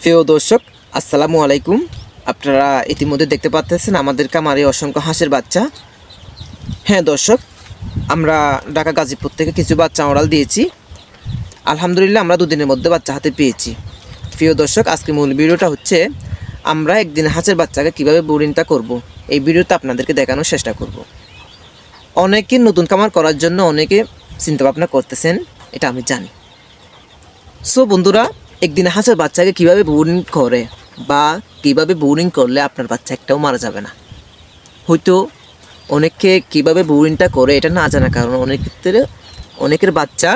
প্রিয় দর্শক আসসালামু আলাইকুম। আপনারা ইতিমধ্যে দেখতে পাচ্ছেন আমাদের খামারে অসংখ্য হাঁসের বাচ্চা। হ্যাঁ দর্শক, আমরা ঢাকা গাজীপুর থেকে কিছু বাচ্চা অর্ডার দিয়েছি। আলহামদুলিল্লাহ আমরা দুদিনের মধ্যে বাচ্চা হাতে পেয়েছি। প্রিয় দর্শক, আজকে মূল ভিডিওটা হচ্ছে আমরা একদিন হাঁসের বাচ্চাকে কীভাবে ব্রুডিংটা করব, এই ভিডিওতে আপনাদেরকে দেখানোর চেষ্টা করব। অনেকে নতুন খামার করার জন্য অনেকে চিন্তাভাবনা করতেছেন, এটা আমি জানি। সো বন্ধুরা, একদিন হাঁসের বাচ্চাকে কীভাবে ব্রুডিং করে বা কীভাবে ব্রুডিং করলে আপনার বাচ্চা একটাও মারা যাবে না। হয়তো অনেকে কীভাবে ব্রুডিংটা করে এটা না জানার কারণে অনেকের বাচ্চা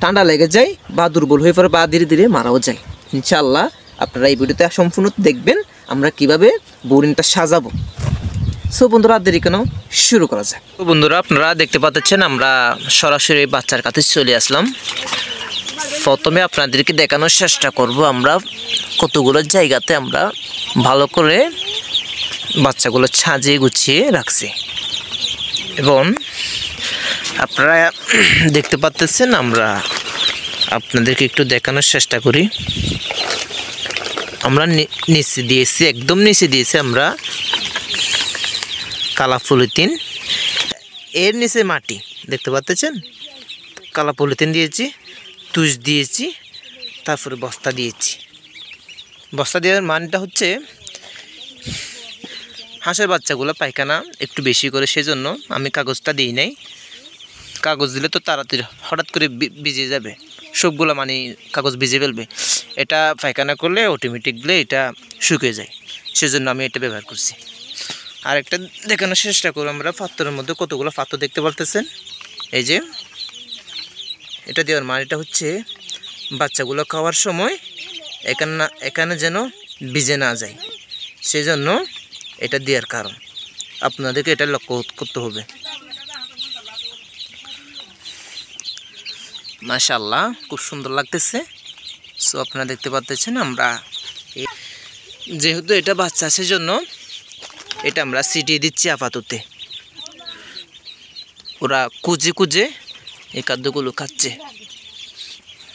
ঠান্ডা লেগে যায় বা দুর্বল হয়ে পড়ে বা ধীরে ধীরে মারাও যায়। ইনশাআল্লাহ আপনারা এই ভিডিওতে সম্পূর্ণ দেখবেন আমরা কীভাবে ব্রুডিংটা সাজাবো। সো বন্ধুরা, দেরি কেন, শুরু করা যাক। তো বন্ধুরা, আপনারা দেখতে পাচ্ছেন আমরা সরাসরি বাচ্চার কাছে চলে আসলাম। প্রথমে আপনাদেরকে দেখানোর চেষ্টা করব আমরা কতগুলো জায়গাতে আমরা ভালো করে বাচ্চাগুলো সাজিয়ে গুছিয়ে রাখছি, এবং আপনারা দেখতে পাচ্ছেন আমরা আপনাদেরকে একটু দেখানোর চেষ্টা করি। আমরা নিচে দিয়েছি, একদম নিচে দিয়েছি আমরা কালা পলিথিন, এর নিচে মাটি দেখতে পাচ্ছেন, কালা পলিথিন দিয়েছি, তুষ দিয়েছি, তারপরে বস্তা দিয়েছি। বস্তা দেওয়ার মানটা হচ্ছে হাঁসের বাচ্চাগুলো পায়খানা একটু বেশি করে, সেজন্য আমি কাগজটা দিই নাই। কাগজ দিলে তো তাড়াতাড়ি হঠাৎ করে ভিজে যাবে, সবগুলো মানে কাগজ ভিজে ফেলবে। এটা পায়খানা করলে অটোমেটিকলি এটা শুকিয়ে যায়, সেজন্য আমি এটা ব্যবহার করছি। আর একটা দেখানোর চেষ্টা করব আমরা পাত্রের মধ্যে কতগুলো পাত্র দেখতে পারতেছেন। এই যে এটা দেওয়ার মানেটা হচ্ছে বাচ্চাগুলো খাওয়ার সময় এখানে যেন ভিজে না যায়, সেজন্য এটা দেওয়ার কারণ। আপনাদেরকে এটা লক্ষ্য করতে হবে। মাশাআল্লাহ, খুব সুন্দর লাগতেছে। সো আপনারা দেখতে পাচ্ছেন আমরা যেহেতু এটা বাচ্চা, সেজন্য এটা আমরা ছিটিয়ে দিচ্ছি আপাততে। ওরা কুজে কুজে এই খাদ্যগুলো খাচ্ছে,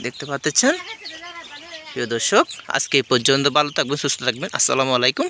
দেখতে পাচ্ছেন। প্রিয় দর্শক, আজকে এই পর্যন্ত। ভালো থাকবেন, সুস্থ থাকবেন। আসসালামু আলাইকুম।